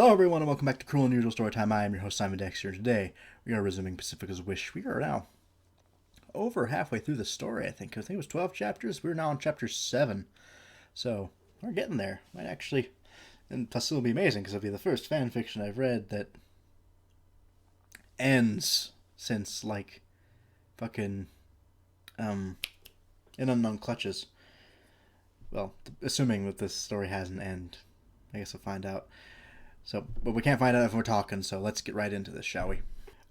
Hello everyone and welcome back to Cruel and Unusual Storytime. I am your host Simon Dexter, and today we are resuming Pacifica's Wish. We are now over halfway through the story, I think. It was 12 chapters. We're now on chapter 7. So, we're getting there. Might actually, and plus it'll be amazing because it'll be the first fan fiction I've read that ends since, like, fucking, in Unknown Clutches. Well, assuming that this story has an end. I guess we'll find out. So, but we can't find out if we're talking, so let's get right into this, shall we?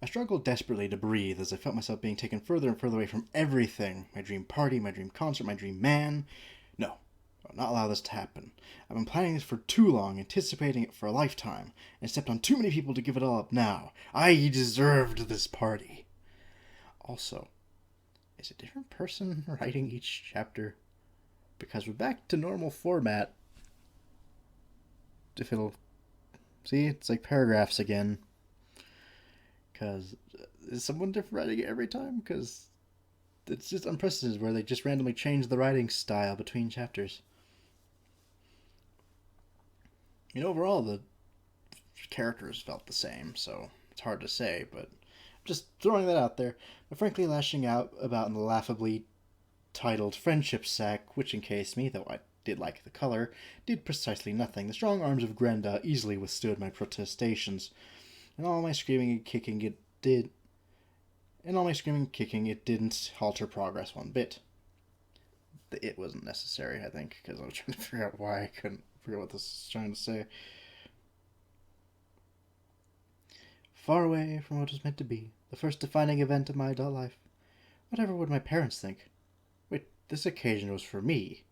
I struggled desperately to breathe as I felt myself being taken further and further away from everything. My dream party, my dream concert, my dream man. No, I'll not allow this to happen. I've been planning this for too long, anticipating it for a lifetime, and stepped on too many people to give it all up now. I deserved this party. Also, is a different person writing each chapter? Because we're back to normal format. If it'll... See, it's like paragraphs again. Because is someone different writing it every time? Because it's just unprecedented where they just randomly change the writing style between chapters. Overall, the characters felt the same, so it's hard to say, but just throwing that out there. But frankly, lashing out about an laughably titled Friendship Sack, which encased me, though I did like the color, did precisely nothing. The strong arms of Grenda easily withstood my protestations. And all my screaming and kicking, it didn't alter progress one bit. The it wasn't necessary, I think, because I was trying to figure out why I couldn't figure out what this was trying to say. Far away from what was meant to be, the first defining event of my adult life. Whatever would my parents think? Wait, this occasion was for me.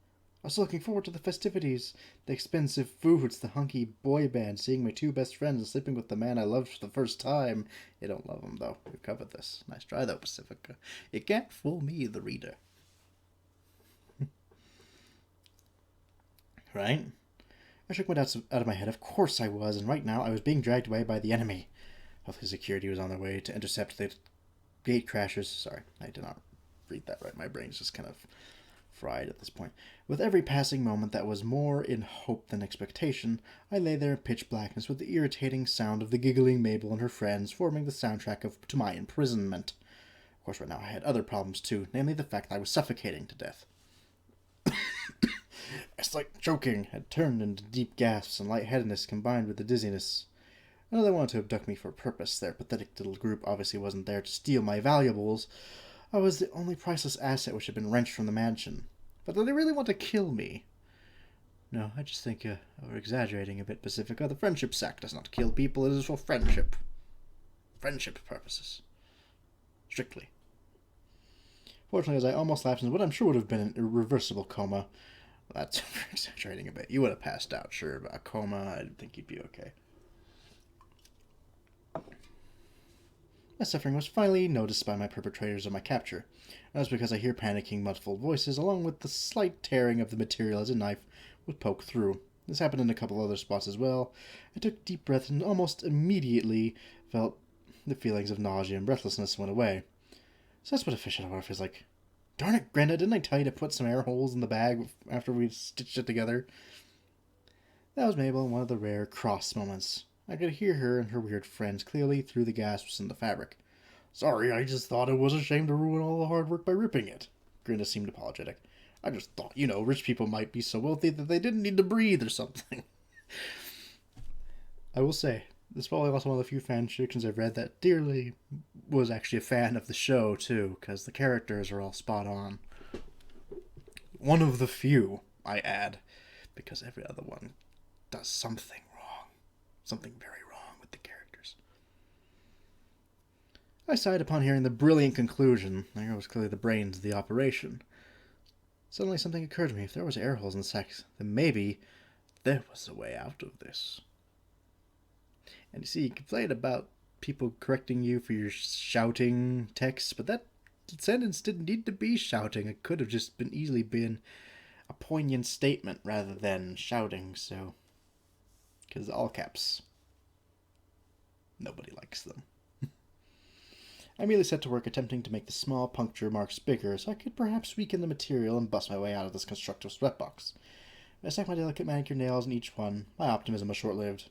I was looking forward to the festivities, the expensive foods, the hunky boy band, seeing my two best friends, and sleeping with the man I loved for the first time. You don't love him, though. We've covered this. Nice try, though, Pacifica. You can't fool me, the reader. Right? I shook my doubts out of my head. Of course I was, and right now I was being dragged away by the enemy. Hopefully security was on their way to intercept the gate crashers. Sorry, I did not read that right. My brain's just kind of fried at this point. With every passing moment that was more in hope than expectation, I lay there in pitch blackness with the irritating sound of the giggling Mabel and her friends forming the soundtrack to my imprisonment. Of course, right now I had other problems too, namely the fact that I was suffocating to death. A slight choking had turned into deep gasps and lightheadedness combined with the dizziness. I know they wanted to abduct me for a purpose. Their pathetic little group obviously wasn't there to steal my valuables. I was the only priceless asset which had been wrenched from the mansion. But did they really want to kill me? No, I just think we're exaggerating a bit, Pacifica. The Friendship Sack does not kill people. It is for friendship. Friendship purposes. Strictly. Fortunately, as I almost lapsed into what I'm sure would have been an irreversible coma. That's exaggerating a bit. You would have passed out, sure, but a coma, I think you'd be okay. My suffering was finally noticed by my perpetrators of my capture. That was because I hear panicking, muffled voices, along with the slight tearing of the material as a knife would poke through. This happened in a couple other spots as well. I took a deep breath and almost immediately felt the feelings of nausea and breathlessness went away. So that's what a fish out of water feels like. Darn it, Grenda, didn't I tell you to put some air holes in the bag after we stitched it together? That was Mabel in one of the rare cross moments. I could hear her and her weird friends clearly through the gasps in the fabric. Sorry, I just thought it was a shame to ruin all the hard work by ripping it. Grenda seemed apologetic. I just thought, rich people might be so wealthy that they didn't need to breathe or something. I will say, this is probably also one of the few fan fictions I've read that dearly was actually a fan of the show, too, because the characters are all spot on. One of the few, I add, because every other one does something wrong. Something very wrong with the characters. I sighed upon hearing the brilliant conclusion. There was clearly the brains of the operation. Suddenly something occurred to me. If there was air holes in the sacks, then maybe there was a way out of this. And you see, you complain about people correcting you for your shouting text, but that sentence didn't need to be shouting. It could have just easily been a poignant statement rather than shouting, so... Because all caps. Nobody likes them. I immediately set to work attempting to make the small puncture marks bigger so I could perhaps weaken the material and bust my way out of this constructive sweatbox. I stuck my delicate manicure nails in each one. My optimism was short-lived.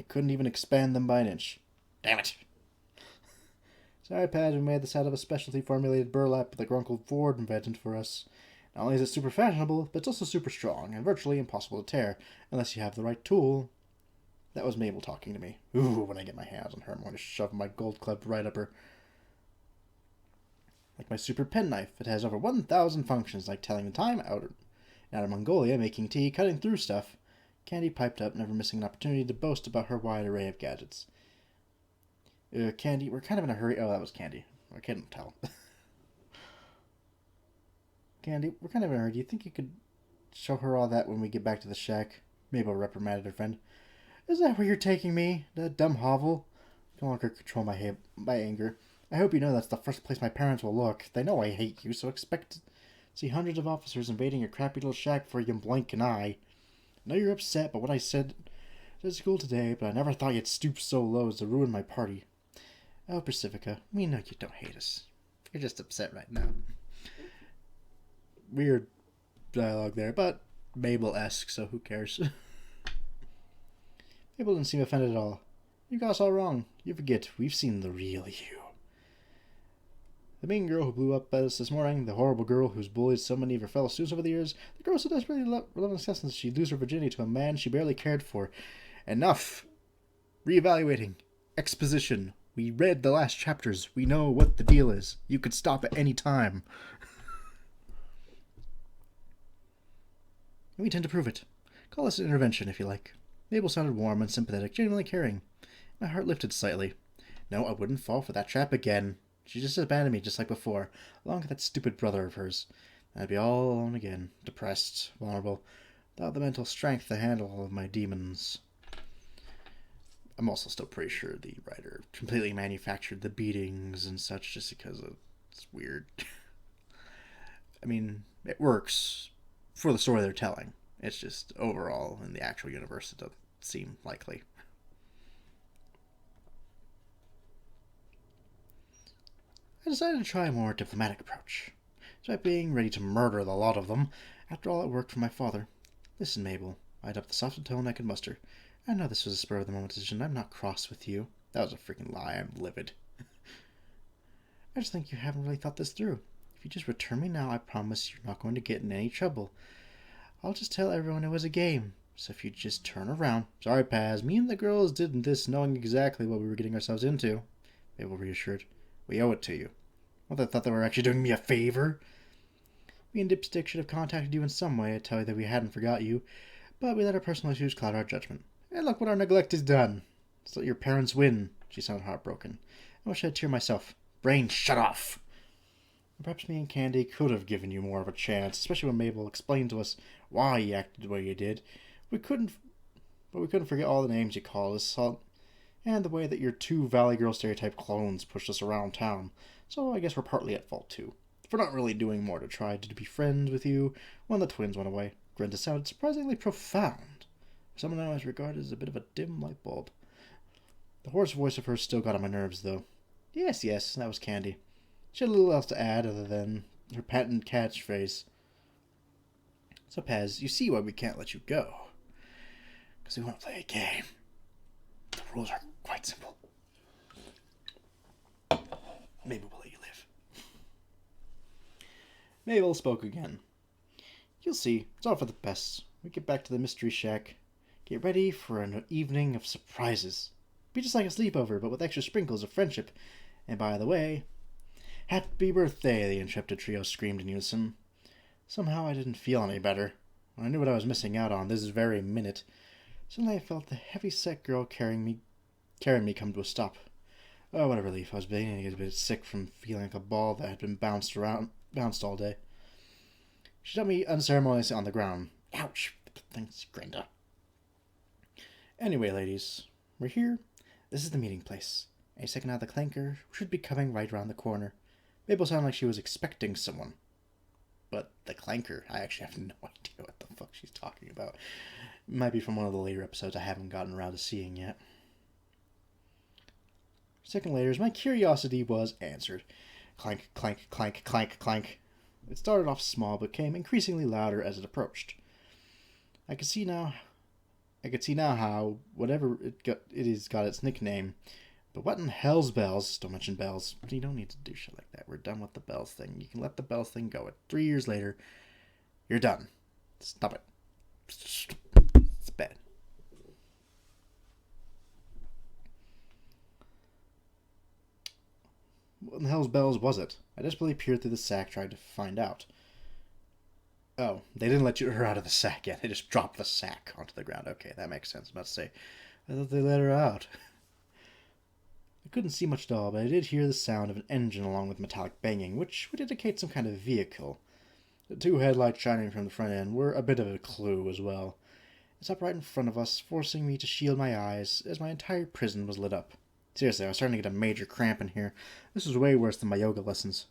I couldn't even expand them by an inch. Damn it. Sorry, Paz, we made this out of a specialty formulated burlap that your Uncle Ford invented for us. Not only is it super fashionable, but it's also super strong and virtually impossible to tear unless you have the right tool. That was Mabel talking to me. Ooh, when I get my hands on her, I'm going to shove my gold club right up her. Like my super penknife, it has over 1,000 functions, like telling the time, out of Mongolia, making tea, cutting through stuff. Candy piped up, never missing an opportunity to boast about her wide array of gadgets. Candy, we're kind of in a hurry. Oh, that was Candy. I couldn't tell. Candy, we're kind of in a hurry. Do you think you could show her all that when we get back to the shack? Mabel reprimanded her friend. Is that where you're taking me? That dumb hovel? I can no longer control my anger. I hope you know that's the first place my parents will look. They know I hate you, so expect to see hundreds of officers invading your crappy little shack before you can blink an eye. I know you're upset about what I said at school today, but I never thought you'd stoop so low as to ruin my party. Oh, Pacifica, we know you don't hate us. You're just upset right now. Weird dialogue there, but Mabel-esque, so who cares? Mabel didn't seem offended at all. You got us all wrong. You forget, we've seen the real you. The mean girl who blew up at us this morning, the horrible girl who's bullied so many of her fellow students over the years, the girl so desperately loved assessments she'd lose her virginity to a man she barely cared for. Enough! Reevaluating. Exposition. We read the last chapters. We know what the deal is. You could stop at any time. We intend to prove it. Call this an intervention, if you like. Mabel sounded warm and sympathetic, genuinely caring. My heart lifted slightly. No, I wouldn't fall for that trap again. She just abandoned me just like before, along with that stupid brother of hers. I'd be all alone again, depressed, vulnerable, without the mental strength to handle all of my demons. I'm also still pretty sure the writer completely manufactured the beatings and such just because it's weird. I mean, it works for the story they're telling. It's just overall in the actual universe it doesn't seem likely. I decided to try a more diplomatic approach, despite being ready to murder the lot of them. After all, it worked for my father. Listen, Mabel, I'd up the softest tone I could muster. I know this was a spur-of-the-moment decision. I'm not cross with you. That was a freaking lie. I'm livid. I just think you haven't really thought this through. If you just return me now, I promise you're not going to get in any trouble. I'll just tell everyone it was a game. So if you just turn around... Sorry, Paz. Me and the girls did this knowing exactly what we were getting ourselves into. Mabel reassured. We owe it to you. Well, they thought they were actually doing me a favor. Me and Dipstick should have contacted you in some way to tell you that we hadn't forgot you, but we let our personal issues cloud our judgment. And look what our neglect has done. So let your parents win. She sounded heartbroken. I wish I'd tear myself. Brain, shut off. Perhaps me and Candy could have given you more of a chance, especially when Mabel explained to us why you acted the way you did. But we couldn't forget all the names you called us, and the way that your two Valley Girl stereotype clones pushed us around town. So I guess we're partly at fault too, for not really doing more to try to be friends with you when the twins went away. Grenda sounded surprisingly profound. Someone I always regarded as a bit of a dim light bulb. The hoarse voice of hers still got on my nerves, though. Yes, that was Candy. She had little else to add other than her patent catchphrase. So, Paz, you see why we can't let you go. Because we want to play a game. The rules are quite simple. Maybe we'll let you live. Mabel spoke again. You'll see, it's all for the best. We get back to the mystery shack. Get ready for an evening of surprises. Be just like a sleepover, but with extra sprinkles of friendship. And by the way, happy birthday, the interrupted trio screamed in unison. Somehow I didn't feel any better. I knew what I was missing out on this very minute. Suddenly I felt the heavy-set girl carrying me come to a stop. Oh, what a relief. I was beginning to get a bit sick from feeling like a ball that had been bounced all day. She dumped me unceremoniously on the ground. Ouch! Thanks, Grenda. Anyway, ladies, we're here. This is the meeting place. Any second now the clanker should be coming right around the corner. Mabel sounded like she was expecting someone. But the clanker, I actually have no idea what the fuck she's talking about. It might be from one of the later episodes I haven't gotten around to seeing yet. A second later, my curiosity was answered. Clank, clank, clank, clank, clank. It started off small, but became increasingly louder as it approached. I could see now I could see now how, whatever it has got its nickname. But what in hell's bells? Don't mention bells. You don't need to do shit like that. We're done with the bells thing. You can let the bells thing go. 3 years later, you're done. Stop it. It's bad. What in the hell's bells was it? I desperately peered through the sack, tried to find out. Oh, they didn't let her out of the sack yet. They just dropped the sack onto the ground. Okay, that makes sense. I'm about to say, I thought they let her out. I couldn't see much at all, but I did hear the sound of an engine along with metallic banging, which would indicate some kind of vehicle. The 2 headlights shining from the front end were a bit of a clue as well. It stopped right in front of us, forcing me to shield my eyes as my entire prison was lit up. Seriously, I was starting to get a major cramp in here. This was way worse than my yoga lessons.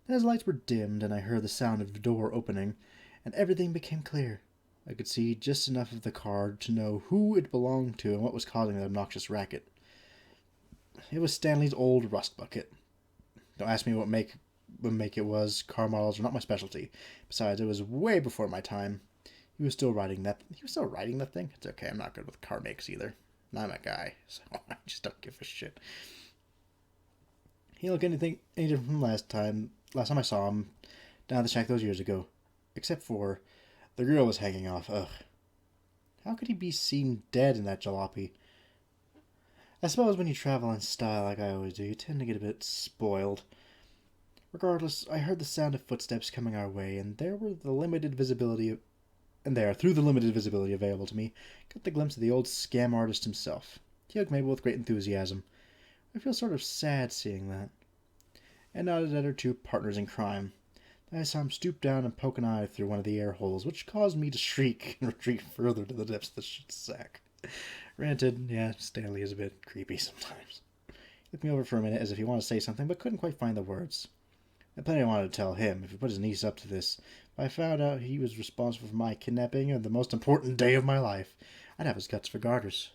As lights were dimmed and I heard the sound of the door opening, and everything became clear. I could see just enough of the car to know who it belonged to and what was causing the obnoxious racket. It was Stanley's old rust bucket. Don't ask me what make it was. Car models are not my specialty. Besides, it was way before my time. He was still riding that thing? It's okay, I'm not good with car makes either. I'm a guy, so I just don't give a shit. He didn't look anything any different from last time I saw him down at the shack those years ago. Except for the grill was hanging off. Ugh. How could he be seen dead in that jalopy? I suppose when you travel in style like I always do, you tend to get a bit spoiled. Regardless, I heard the sound of footsteps coming our way, and through the limited visibility available to me, got the glimpse of the old scam artist himself. He hugged Mabel with great enthusiasm. I feel sort of sad seeing that. And nodded at her 2 partners in crime. I saw him stoop down and poke an eye through one of the air holes, which caused me to shriek and retreat further to the depths of the sack. Granted, yeah, Stanley is a bit creepy sometimes. He looked me over for a minute as if he wanted to say something, but couldn't quite find the words. I plenty wanted to tell him if he put his niece up to this. If I found out he was responsible for my kidnapping on the most important day of my life, I'd have his guts for garters.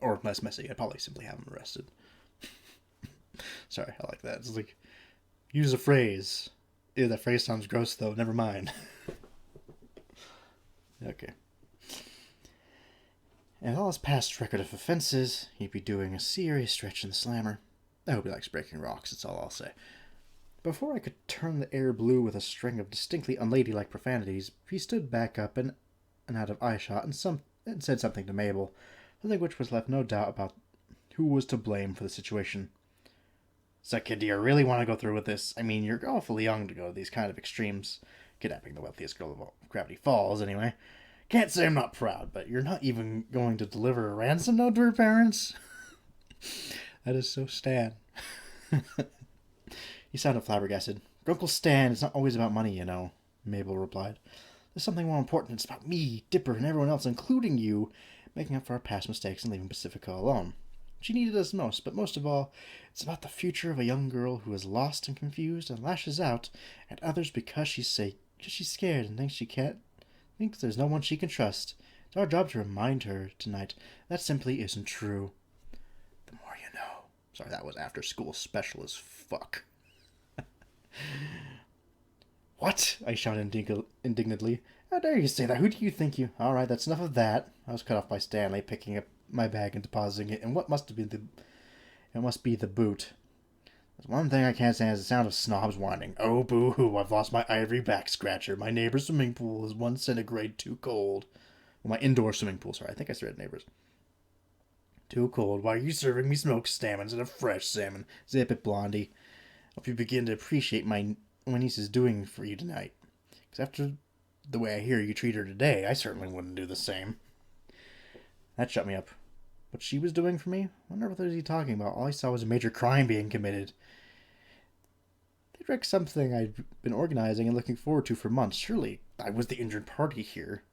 Or less messy, I'd probably simply have him arrested. Sorry, I like that. It's like, use a phrase. Ew, that phrase sounds gross though, never mind. Okay. And with all his past record of offenses, he'd be doing a serious stretch in the slammer. I hope he likes breaking rocks, that's all I'll say. Before I could turn the air blue with a string of distinctly unladylike profanities, he stood back up and out of eyeshot and said something to Mabel, something which was left no doubt about who was to blame for the situation. So, kid, do you really want to go through with this? I mean, you're awfully young to go to these kind of extremes. Kidnapping the wealthiest girl of Gravity Falls, anyway. Can't say I'm not proud, but you're not even going to deliver a ransom note to her parents? That is so Stan. He sounded flabbergasted. Uncle Stan, it's not always about money, you know, Mabel replied. There's something more important. It's about me, Dipper, and everyone else, including you, making up for our past mistakes and leaving Pacifica alone. She needed us most, but most of all, it's about the future of a young girl who is lost and confused and lashes out at others because she's scared and thinks there's no one she can trust. It's our job to remind her tonight that simply isn't true. The more you know. Sorry, that was after school special as fuck. What? I shouted indignantly. How dare you say that? Who do you think you... All right, that's enough of that. I was cut off by Stanley, picking up my bag and depositing it in what must be the boot. There's one thing I can't stand is the sound of snobs whining. Oh, boo-hoo, I've lost my ivory back scratcher. My neighbor's swimming pool is 1 centigrade too cold. Well, my indoor swimming pool, sorry. I think I said neighbors. Too cold. Why are you serving me smoked salmon instead of fresh salmon? Zip it, Blondie. Hope you begin to appreciate my niece is doing for you tonight. Because after the way I hear you treat her today, I certainly wouldn't do the same. That shut me up. What she was doing for me? I wonder what was he talking about. All I saw was a major crime being committed. They'd wrecked something I'd been organizing and looking forward to for months. Surely I was the injured party here.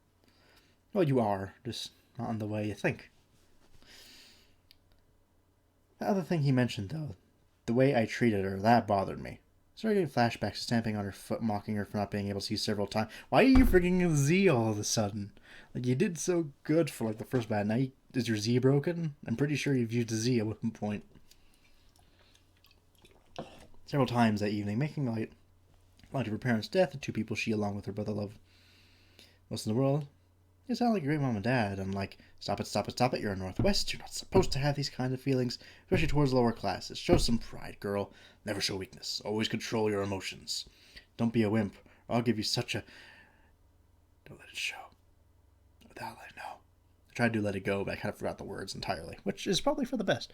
Well, you are, just not in the way you think. The other thing he mentioned, though, the way I treated her, that bothered me. I started getting flashbacks, stamping on her foot, mocking her for not being able to see several times. Why are you freaking Z all of a sudden? Like, you did so good for, like, the first bat. Now, is your Z broken? I'm pretty sure you've used a Z at one point. Several times that evening, making light of her parents' death and 2 people she, along with her brother, loved most in the world. You sound like a great mom and dad. I'm like, stop it, stop it, stop it. You're in Northwest. You're not supposed to have these kind of feelings, especially towards lower classes. Show some pride, girl. Never show weakness. Always control your emotions. Don't be a wimp, or I'll give you such a... Don't let it show. Without letting know. I tried to let it go, but I kind of forgot the words entirely, which is probably for the best.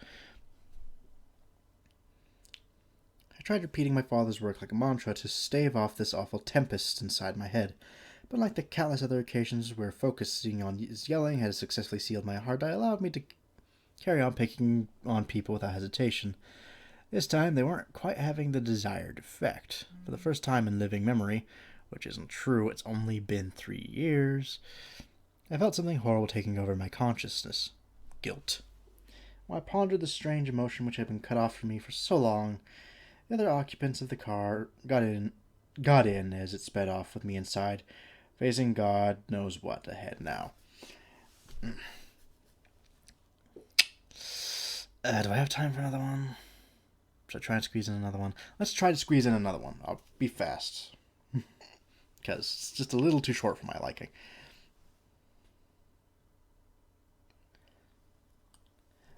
I tried repeating my father's work like a mantra to stave off this awful tempest inside my head. But like the countless other occasions where focusing on his yelling had successfully sealed my heart, I allowed me to carry on picking on people without hesitation. This time, they weren't quite having the desired effect. For the first time in living memory, which isn't true, it's only been 3 years, I felt something horrible taking over my consciousness. Guilt. While I pondered the strange emotion which had been cut off from me for so long, the other occupants of the car got in as it sped off with me inside, facing God knows what ahead now. Do I have time for another one? Should I try and squeeze in another one? Let's try to squeeze in another one. I'll be fast. Because it's just a little too short for my liking.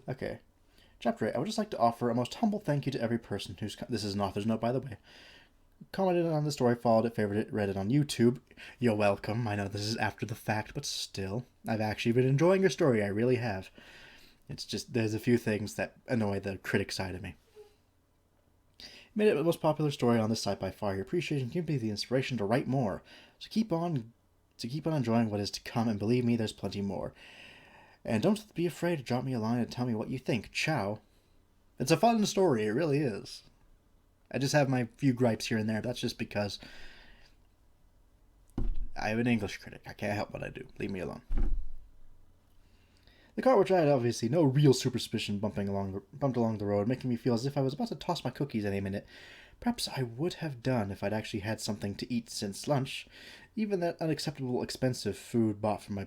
Okay. Chapter 8. I would just like to offer a most humble thank you to every person who's... This is an author's note, by the way. Commented on the story, followed it, favored it, read it on YouTube. You're welcome. I know this is after the fact, but still. I've actually been enjoying your story. I really have. It's just, there's a few things that annoy the critic side of me. Made it the most popular story on this site by far. Your appreciation gives me the inspiration to write more. So keep on enjoying what is to come, and believe me, there's plenty more. And don't be afraid to drop me a line and tell me what you think. Ciao. It's a fun story, it really is. I just have my few gripes here and there. That's just because I am an English critic. I can't help what I do. Leave me alone. The car, which I had obviously no real superstition bumped along the road, making me feel as if I was about to toss my cookies any minute. Perhaps I would have done if I'd actually had something to eat since lunch. Even that unacceptable expensive food bought from my...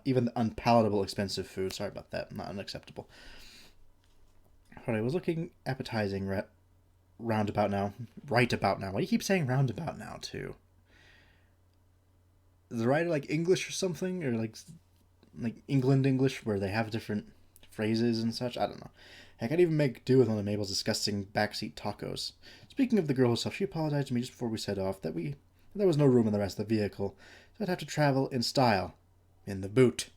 even the unpalatable expensive food. Sorry about that. Not unacceptable. But I was looking appetizing right about now. Why do you keep saying roundabout now, too? Is the writer like English or something? Or like England English, where they have different phrases and such? I don't know. Heck, I'd even make do with one of Mabel's disgusting backseat tacos. Speaking of the girl herself, she apologized to me just before we set off that there was no room in the rest of the vehicle, so I'd have to travel in style. In the boot.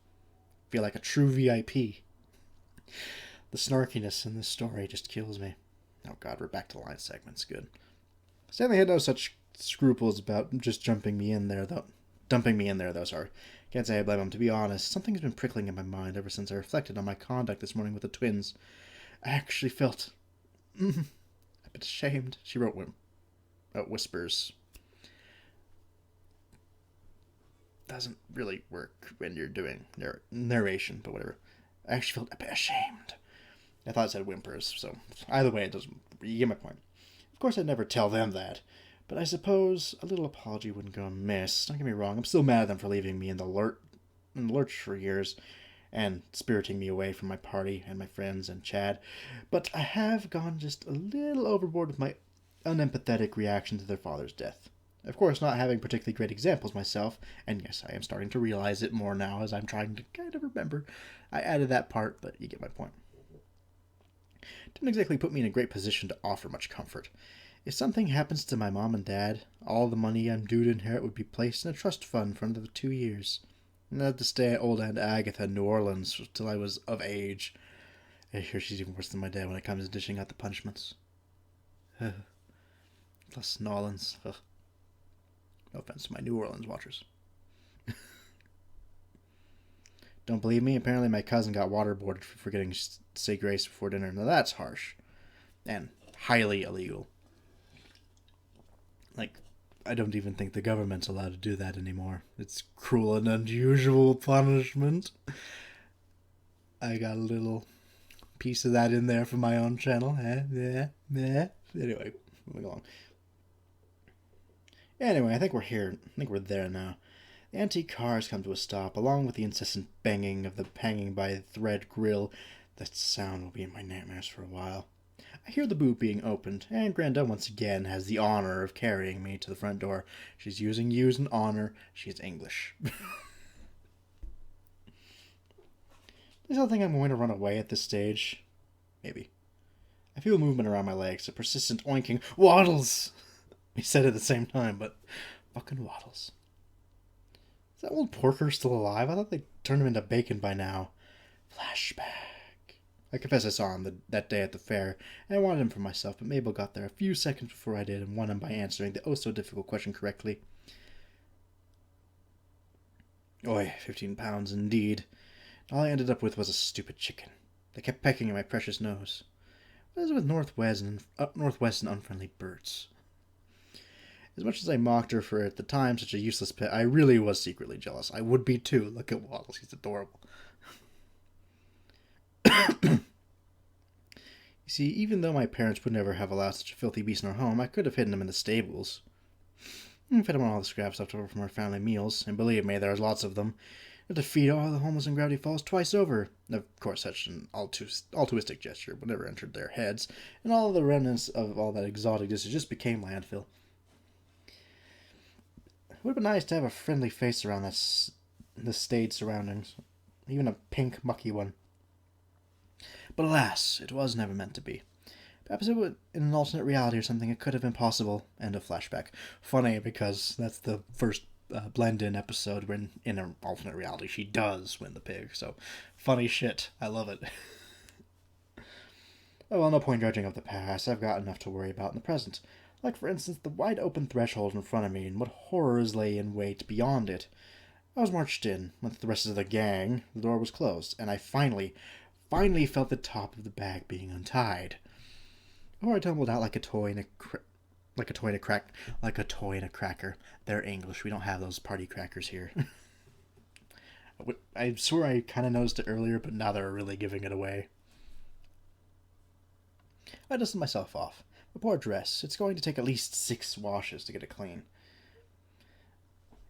Feel like a true VIP. The snarkiness in this story just kills me. Oh god, we're back to line segments. Good. Stanley had no such scruples about just dumping me in there, though. Sorry. Can't say I blame him. To be honest, something's been prickling in my mind ever since I reflected on my conduct this morning with the twins. I actually felt a bit ashamed. She wrote whispers. Doesn't really work when you're doing narration, but whatever. I actually felt a bit ashamed. I thought it said whimpers, so either way, it doesn't. You get my point. Of course, I'd never tell them that, but I suppose a little apology wouldn't go amiss. Don't get me wrong, I'm still mad at them for leaving me in the lurch for years, and spiriting me away from my party and my friends and Chad, but I have gone just a little overboard with my unempathetic reaction to their father's death. Of course, not having particularly great examples myself, and yes, I am starting to realize it more now as I'm trying to kind of remember. I added that part, but you get my point. Didn't exactly put me in a great position to offer much comfort. If something happens to my mom and dad, all the money I'm due to inherit would be placed in a trust fund for another 2 years. And I'd have to stay at old Aunt Agatha in New Orleans till I was of age. I hear she's even worse than my dad when it comes to dishing out the punishments. Plus New Orleans. Ugh. No offense to my New Orleans watchers. Don't believe me? Apparently my cousin got waterboarded for forgetting to say grace before dinner. Now that's harsh. And highly illegal. Like, I don't even think the government's allowed to do that anymore. It's cruel and unusual punishment. I got a little piece of that in there for my own channel. Anyway, moving along. Anyway, I think we're here. I think we're there now. The antique car has come to a stop, along with the incessant banging of the hanging by a thread grill. That sound will be in my nightmares for a while. I hear the boot being opened, and Granda once again has the honor of carrying me to the front door. She's using use and honor. She's English. Is that thing I'm going to run away at this stage? Maybe. I feel movement around my legs, a persistent oinking. Waddles! We said it at the same time, but fucking Waddles. Is that old Porker still alive? I thought they turned him into bacon by now. Flashback. I confess I saw him that day at the fair, and I wanted him for myself, but Mabel got there a few seconds before I did and won him by answering the oh-so-difficult question correctly. Oi, 15 pounds indeed. All I ended up with was a stupid chicken. They kept pecking at my precious nose. What is it with Northwest and unfriendly birds? As much as I mocked her for at the time such a useless pet, I really was secretly jealous. I would be too. Look at Waddles, he's adorable. You see, even though my parents would never have allowed such a filthy beast in our home, I could have hidden him in the stables. I fed him on all the scraps left over from our family meals, and believe me, there was lots of them. And to feed all the homeless in Gravity Falls twice over. Of course, such an altruistic gesture would never entered their heads, and all the remnants of all that exotic dish just became landfill. It would have been nice to have a friendly face around the staid surroundings, even a pink, mucky one. But alas, it was never meant to be. Perhaps it would, in an alternate reality or something, it could have been possible. End of flashback. Funny, because that's the first blend-in episode when, in an alternate reality, she does win the pig. So, funny shit. I love it. Oh, well, no point judging of the past. I've got enough to worry about in the present. Like, for instance, the wide-open threshold in front of me and what horrors lay in wait beyond it. I was marched in with the rest of the gang. The door was closed, and I finally felt the top of the bag being untied. Or I tumbled out like a toy in a cracker. They're English. We don't have those party crackers here. I swear I kind of noticed it earlier, but now they're really giving it away. I dusted myself off. A poor dress. It's going to take at least 6 washes to get it clean.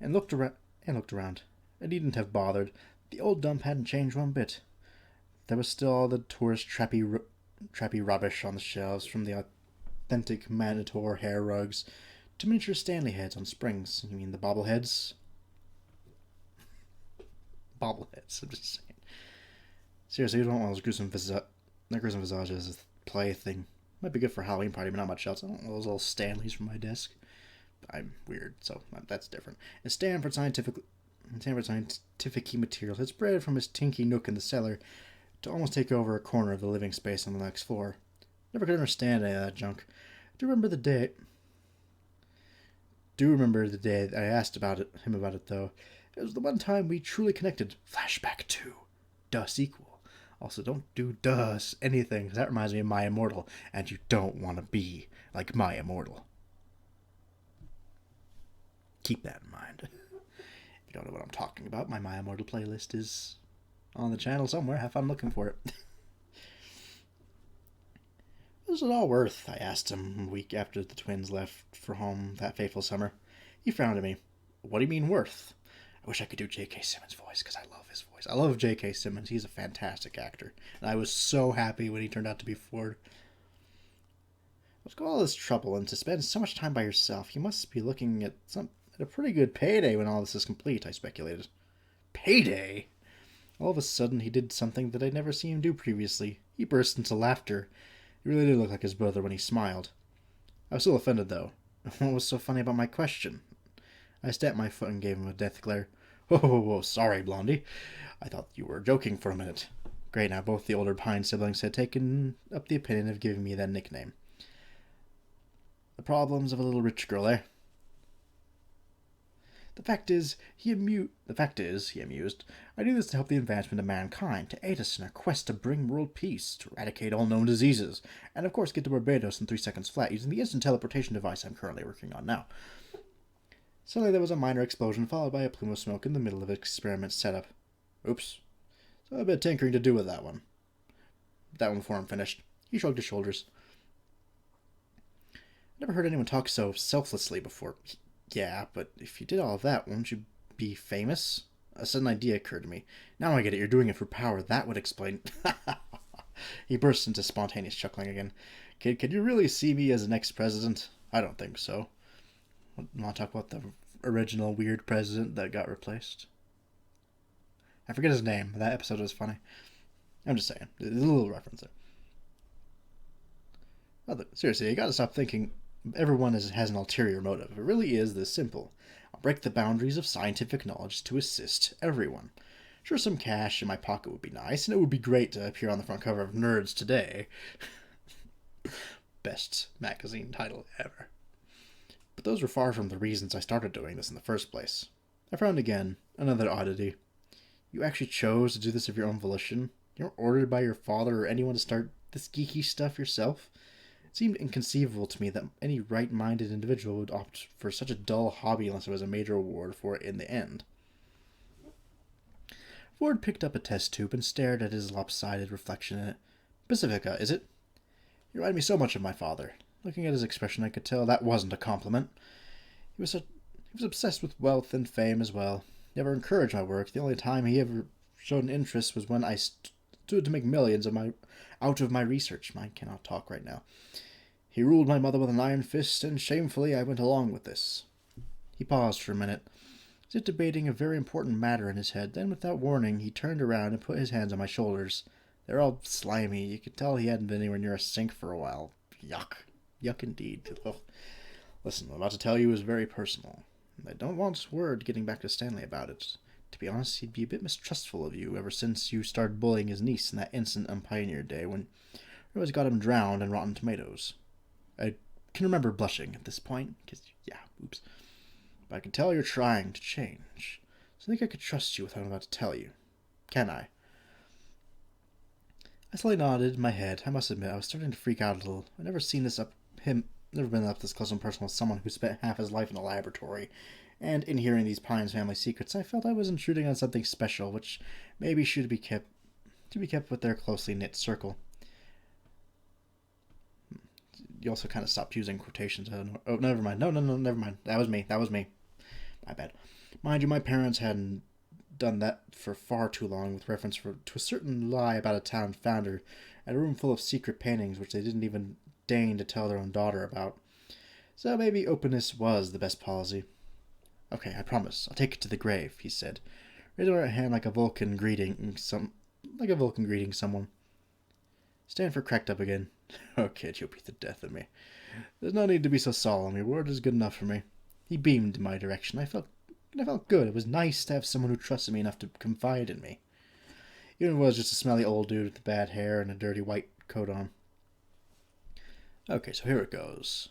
And looked around. I needn't have bothered. The old dump hadn't changed one bit. There was still all the tourist trappy rubbish on the shelves, from the authentic Manitou hair rugs to miniature Stanley heads on springs. You mean the bobbleheads? Bobbleheads, I'm just saying. Seriously, you don't want those gruesome visages as a plaything. Might be good for a Halloween party, but not much else. I don't want those little Stanleys from my desk. I'm weird, so that's different. A Stanford scientific material had spread from his tinky nook in the cellar to almost take over a corner of the living space on the next floor. Never could understand any of that junk. Do remember the day that I asked him about it, though. It was the one time we truly connected. Flashback 2. Duh sequel. Also, don't do anything, because that reminds me of My Immortal, and you don't want to be like My Immortal. Keep that in mind. If you don't know what I'm talking about, my Immortal playlist is on the channel somewhere. Have fun looking for it. What is it all worth? I asked him a week after the twins left for home that fateful summer. He frowned at me. What do you mean worth? I wish I could do J.K. Simmons' voice, because I love his voice. I love J.K. Simmons. He's a fantastic actor. And I was so happy when he turned out to be Ford. What's got all this trouble and to spend so much time by yourself? You must be looking at a pretty good payday when all this is complete, I speculated. Payday? All of a sudden, he did something that I'd never seen him do previously. He burst into laughter. He really did look like his brother when he smiled. I was still offended, though. What was so funny about my question? I stamped my foot and gave him a death glare. Whoa, sorry, Blondie. I thought you were joking for a minute. Great, now both the older Pine siblings had taken up the opinion of giving me that nickname. The problems of a little rich girl, eh? The fact is, he amused, I do this to help the advancement of mankind, to aid us in our quest to bring world peace, to eradicate all known diseases, and of course get to Barbados in 3 seconds flat using the instant teleportation device I'm currently working on now. Suddenly there was a minor explosion, followed by a plume of smoke in the middle of the experiment setup. Oops. So a bit of tinkering to do with that one. That one before I'm finished. He shrugged his shoulders. Never heard anyone talk so selflessly before. Yeah, but if you did all of that, won't you be famous? A sudden idea occurred to me. Now I get it, you're doing it for power. That would explain... He burst into spontaneous chuckling again. Kid, can you really see me as the next president? I don't think so. Want to talk about the original weird president that got replaced? I forget his name. That episode was funny. I'm just saying. There's a little reference there. Seriously, you gotta stop thinking everyone has an ulterior motive. It really is this simple. I'll break the boundaries of scientific knowledge to assist everyone. Sure, some cash in my pocket would be nice, and it would be great to appear on the front cover of Nerds Today. Best magazine title ever. But those were far from the reasons I started doing this in the first place. I found again another oddity. You actually chose to do this of your own volition? You weren't ordered by your father or anyone to start this geeky stuff yourself? It seemed inconceivable to me that any right-minded individual would opt for such a dull hobby unless there was a major reward for it in the end. Ford picked up a test tube and stared at his lopsided reflection in it. Pacifica, is it? You remind me so much of my father. Looking at his expression, I could tell that wasn't a compliment. He was obsessed with wealth and fame as well. Never encouraged my work. The only time he ever showed an interest was when I stood to make millions out of my research. I cannot talk right now. He ruled my mother with an iron fist, and shamefully I went along with this. He paused for a minute, as if debating a very important matter in his head. Then, without warning, he turned around and put his hands on my shoulders. They were all slimy. You could tell he hadn't been anywhere near a sink for a while. Yuck. Yuck indeed. Ugh. Listen, what I'm about to tell you is very personal. I don't want word getting back to Stanley about it. To be honest, he'd be a bit mistrustful of you ever since you started bullying his niece in that incident on Pioneer Day when you always got him drowned in rotten tomatoes. I can remember blushing at this point, because, yeah, oops. But I can tell you're trying to change. So I think I could trust you with what I'm about to tell you. Can I? I slowly nodded my head. I must admit, I was starting to freak out a little. I'd never been up this close and personal with someone who spent half his life in a laboratory. And in hearing these Pines family secrets, I felt I was intruding on something special, which maybe should be kept with their closely knit circle. You also kind of stopped using quotations. Oh, never mind. No, never mind. That was me. My bad. Mind you, my parents hadn't done that for far too long, with reference to a certain lie about a town founder and a room full of secret paintings which they didn't even deign to tell their own daughter about. So maybe openness was the best policy. Okay, I promise. I'll take it to the grave, he said, raising her hand like a Vulcan greeting someone. Stanford cracked up again. Oh, kid, you'll be the death of me. There's no need to be so solemn. Your word is good enough for me. He beamed in my direction. I felt good. It was nice to have someone who trusted me enough to confide in me. Even if it was just a smelly old dude with bad hair and a dirty white coat on. Okay, so here it goes.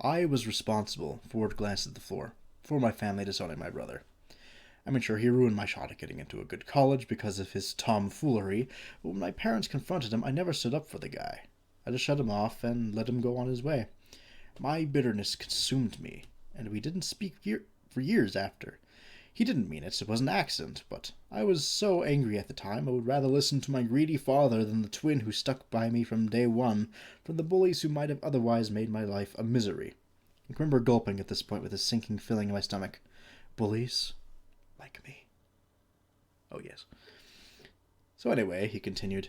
I was responsible, Ford glanced at the floor, for my family disowning my brother. I mean, sure, he ruined my shot at getting into a good college because of his tomfoolery, but when my parents confronted him, I never stood up for the guy. I just shut him off and let him go on his way. My bitterness consumed me, and we didn't speak for years after. He didn't mean it was an accident, but I was so angry at the time I would rather listen to my greedy father than the twin who stuck by me from day one, from the bullies who might have otherwise made my life a misery. I can remember gulping at this point with a sinking feeling in my stomach. Bullies? Like me. Oh, yes. So anyway, he continued,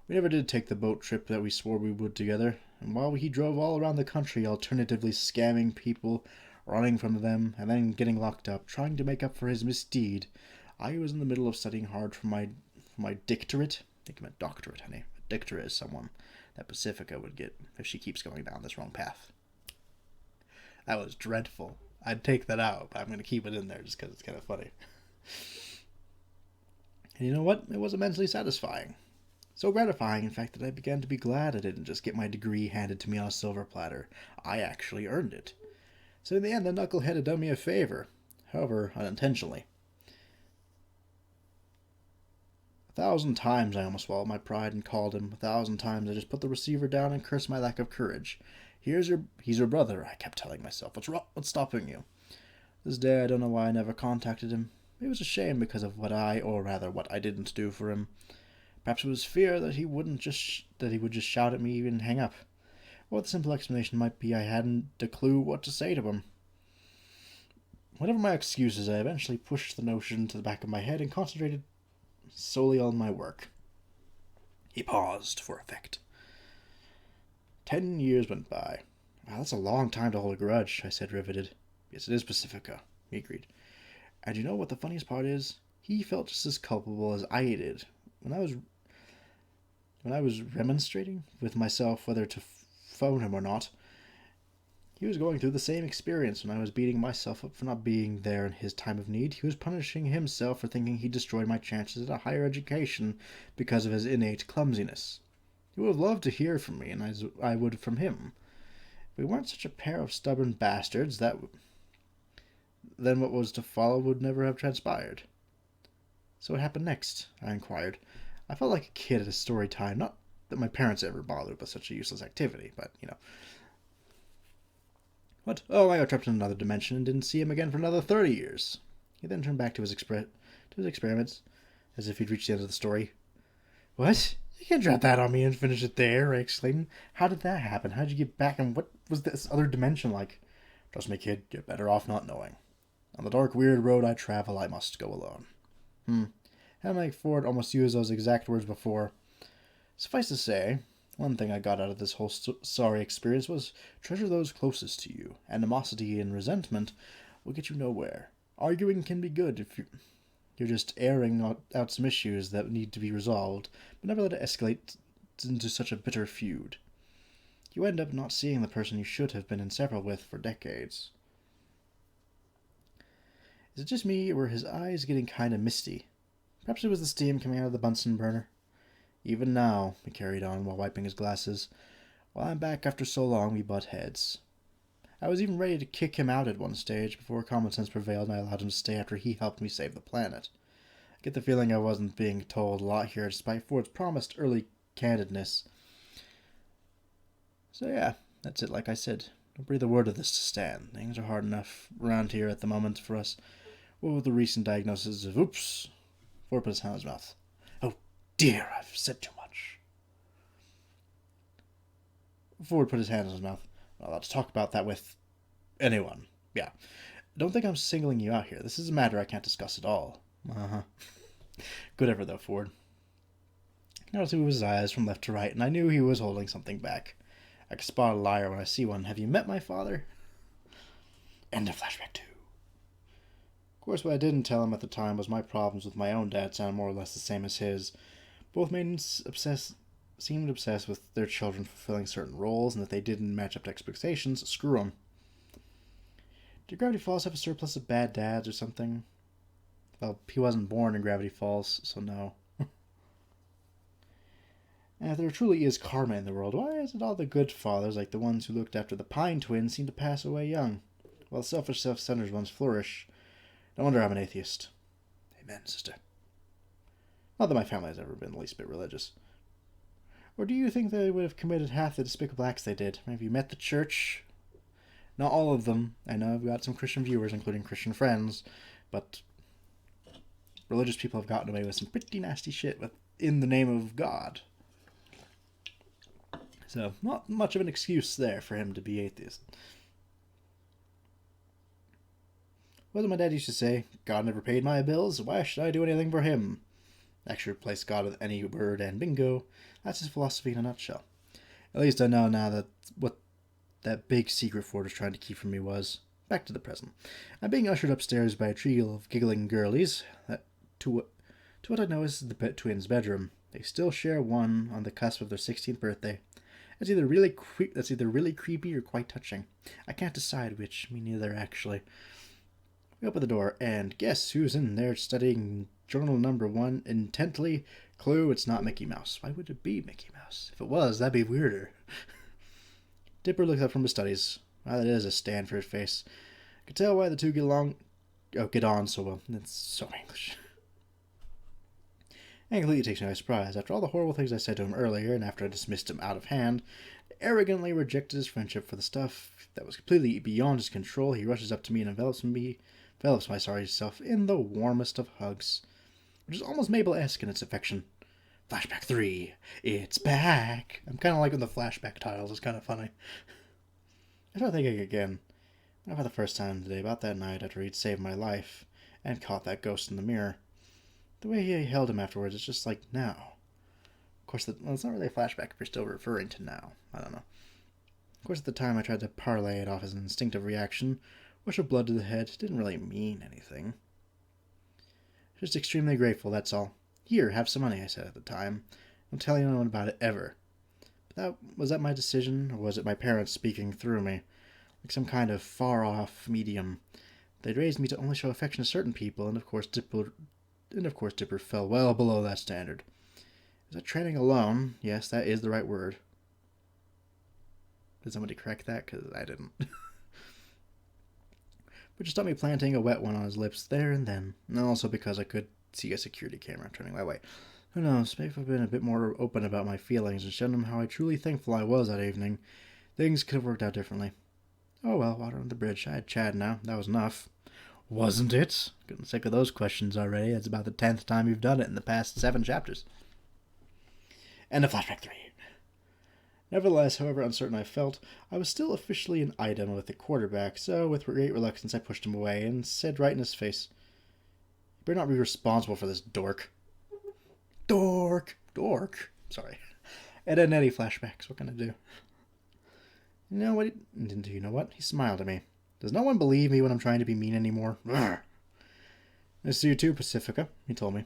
we never did take the boat trip that we swore we would together, and while he drove all around the country alternatively scamming people, running from them, and then getting locked up, trying to make up for his misdeed, I was in the middle of studying hard for my dictorate. I think I meant doctorate, honey. A dictorate is someone that Pacifica would get if she keeps going down this wrong path. That was dreadful. I'd take that out, but I'm going to keep it in there just because it's kind of funny. And you know what? It was immensely satisfying. So gratifying, in fact, that I began to be glad I didn't just get my degree handed to me on a silver platter. I actually earned it. So in the end, the knucklehead had done me a favor, however, unintentionally. 1,000 times I almost swallowed my pride and called him. 1,000 times I just put the receiver down and cursed my lack of courage. He's your brother, I kept telling myself. What's wrong? What's stopping you? This day I don't know why I never contacted him. It was a shame because of what I didn't do for him. Perhaps it was fear that he would just shout at me and hang up. Or the simple explanation might be I hadn't a clue what to say to him. Whatever my excuses, I eventually pushed the notion to the back of my head and concentrated solely on my work. He paused for effect. 10 years went by. Wow, that's a long time to hold a grudge, I said, riveted. Yes, it is, Pacifica, he agreed. And you know what the funniest part is? He felt just as culpable as I did. When I was When I was remonstrating with myself whether to phone him or not, he was going through the same experience. When I was beating myself up for not being there in his time of need, he was punishing himself for thinking he destroyed my chances at a higher education because of his innate clumsiness. He would have loved to hear from me, and I would from him. If we weren't such a pair of stubborn bastards, then what was to follow would never have transpired. So what happened next? I inquired. I felt like a kid at a story time. Not that my parents ever bothered with such a useless activity, but, What? Oh, I got trapped in another dimension and didn't see him again for another 30 years. He then turned back to his experiments, as if he'd reached the end of the story. What? You can't drop that on me and finish it there, I exclaimed. How did that happen? How did you get back, and what was this other dimension like? Trust me, kid, you're better off not knowing. On the dark, weird road I travel, I must go alone. Henry Ford almost used those exact words before. Suffice to say, one thing I got out of this whole sorry experience was treasure those closest to you. Animosity and resentment will get you nowhere. Arguing can be good if you're just airing out some issues that need to be resolved, but never let it escalate into such a bitter feud. You end up not seeing the person you should have been inseparable with for decades. Is it just me, or were his eyes getting kind of misty? Perhaps it was the steam coming out of the Bunsen burner. Even now, he carried on while wiping his glasses, while I'm back after so long we butt heads. I was even ready to kick him out at one stage before common sense prevailed and I allowed him to stay after he helped me save the planet. I get the feeling I wasn't being told a lot here despite Ford's promised early candidness. So yeah, that's it like I said. Don't breathe a word of this to Stan. Things are hard enough around here at the moment for us. What with the recent diagnosis of oops. Ford put his hand in his mouth. Oh dear, I've said too much. Ford put his hand in his mouth. I'm not allowed to talk about that with anyone. Yeah. Don't think I'm singling you out here. This is a matter I can't discuss at all. Good effort, though, Ford. I noticed he his eyes from left to right, and I knew he was holding something back. I can spot a liar when I see one. Have you met my father? End of flashback 2. Of course, what I didn't tell him at the time was my problems with my own dad sound more or less the same as his. Both maidens seemed obsessed with their children fulfilling certain roles, and if they didn't match up to expectations, screw them. Did Gravity Falls have a surplus of bad dads or something? Well, he wasn't born in Gravity Falls, so no. And if there truly is karma in the world, why is it all the good fathers, like the ones who looked after the Pine twins, seem to pass away young, while the selfish, self-centered ones flourish? No wonder I'm an atheist. Amen, sister. Not that my family has ever been the least bit religious. Or do you think they would have committed half the despicable acts they did? Have you met the church? Not all of them. I know I've got some Christian viewers, including Christian friends, but religious people have gotten away with some pretty nasty shit in the name of God. So, not much of an excuse there for him to be atheist. What did my dad used to say? God never paid my bills, why should I do anything for him? Actually replace God with any word and bingo. That's his philosophy in a nutshell. At least I know now that what that big secret Ford was trying to keep from me was. Back to the present. I'm being ushered upstairs by a trio of giggling girlies to what I know is the twins' bedroom. They still share one on the cusp of their 16th birthday. That's either really creepy or quite touching. I can't decide which. Me neither, actually. We open the door, and guess who's in there studying journal number 1 intently? Clue, it's not Mickey Mouse. Why would it be Mickey Mouse? If it was, that'd be weirder. Dipper looks up from his studies. Wow, that is a Stanford face. I could tell why the two get on so well. It's so English. And completely takes me by surprise. After all the horrible things I said to him earlier, and after I dismissed him out of hand, arrogantly rejected his friendship for the stuff that was completely beyond his control, he rushes up to me and envelops my sorry self in the warmest of hugs, which is almost Mabel-esque in its affection. Flashback 3, it's back. I'm kind of liking the flashback titles. It's kind of funny. I started thinking again, for the first time today, about that night after he'd saved my life and caught that ghost in the mirror. The way he held him afterwards, it's just like now. Of course, it's not really a flashback if you're still referring to now. I don't know. Of course, at the time I tried to parlay it off as an instinctive reaction. Rush of blood to the head didn't really mean anything. Just extremely grateful, that's all. Here, have some money, I said at the time. Don't tell anyone about it ever. But was that my decision, or was it my parents speaking through me? Like some kind of far-off medium. They'd raised me to only show affection to certain people, and of course Dipper fell well below that standard. Is that training alone? Yes, that is the right word. Did somebody correct that? Because I didn't. But just stopped me planting a wet one on his lips there and then. And also because I could see a security camera turning my way. Who knows, maybe if I'd been a bit more open about my feelings and shown him how truly thankful I was that evening, things could have worked out differently. Oh well, water under the bridge. I had Chad now. That was enough. Wasn't it? Getting sick of those questions already. That's about the 10th time you've done it in the past 7 chapters. End of Flashback 3. Nevertheless, however uncertain I felt, I was still officially an item with the quarterback, so with great reluctance I pushed him away and said right in his face, "You better not be responsible for this, dork." Dork! Sorry. Ed and Eddie flashbacks, what can I do? You know what? Do you know what? He smiled at me. Does no one believe me when I'm trying to be mean anymore? Nice to see you too, Pacifica, he told me.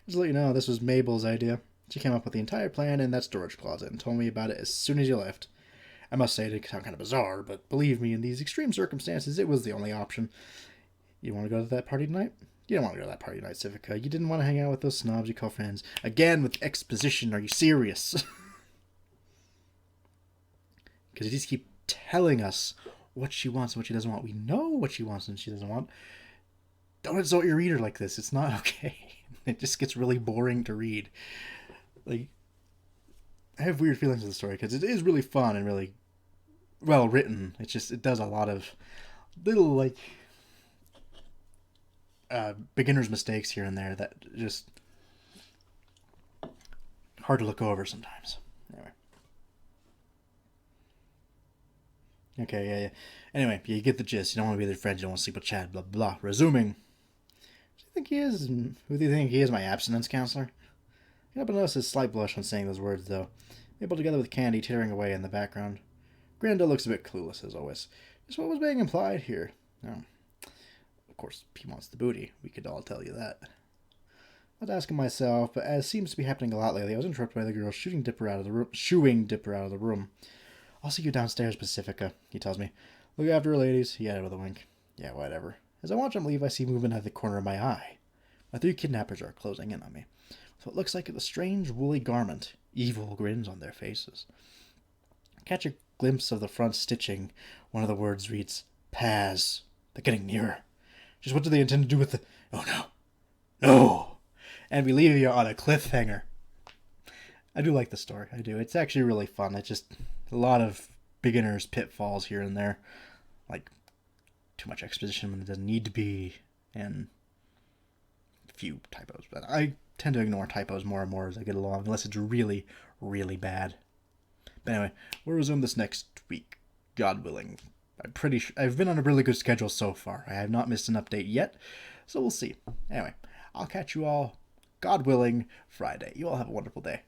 Just to let you know, this was Mabel's idea. She came up with the entire plan in that storage closet and told me about it as soon as you left. I must say it did sound kind of bizarre, but believe me, in these extreme circumstances, it was the only option. You want to go to that party tonight? You don't want to go to that party tonight, Pacifica. You didn't want to hang out with those snobs you call friends. Again, with exposition. Are you serious? Because you just keep telling us what she wants and what she doesn't want. We know what she wants and she doesn't want. Don't insult your reader like this. It's not okay. It just gets really boring to read. Like, I have weird feelings of the story because it is really fun and really well written. It's just, it does a lot of little, like, beginner's mistakes here and there that just hard to look over sometimes. Anyway. Okay, yeah. Anyway, you get the gist. You don't want to be their friend. You don't want to sleep with Chad, blah, blah. Resuming. Who do you think he is? Who do you think he is, my abstinence counselor? I can't notice his slight blush on saying those words, though. Mabel together with Candy teetering away in the background. Grandel looks a bit clueless, as always. Just what was being implied here? Oh. Of course, he wants the booty. We could all tell you that. I was asking myself, but as seems to be happening a lot lately, I was interrupted by the girl shooing Dipper out of the room. I'll see you downstairs, Pacifica, he tells me. Look after her, ladies, he added with a wink. Yeah, whatever. As I watch him leave, I see movement at the corner of my eye. My 3 kidnappers are closing in on me. With what looks like a strange woolly garment. Evil grins on their faces. I catch a glimpse of the front stitching. One of the words reads, Paz. They're getting nearer. Just what do they intend to do with the... Oh, no. No! And we leave you on a cliffhanger. I do like the story. I do. It's actually really fun. It's just a lot of beginner's pitfalls here and there. Like, too much exposition when it doesn't need to be. And a few typos. But I tend to ignore typos more and more as I get along, unless it's really, really bad. But anyway, we'll resume this next week, God willing. I'm pretty sure I've been on a really good schedule so far. I have not missed an update yet, so we'll see. Anyway, I'll catch you all, God willing, Friday. You all have a wonderful day.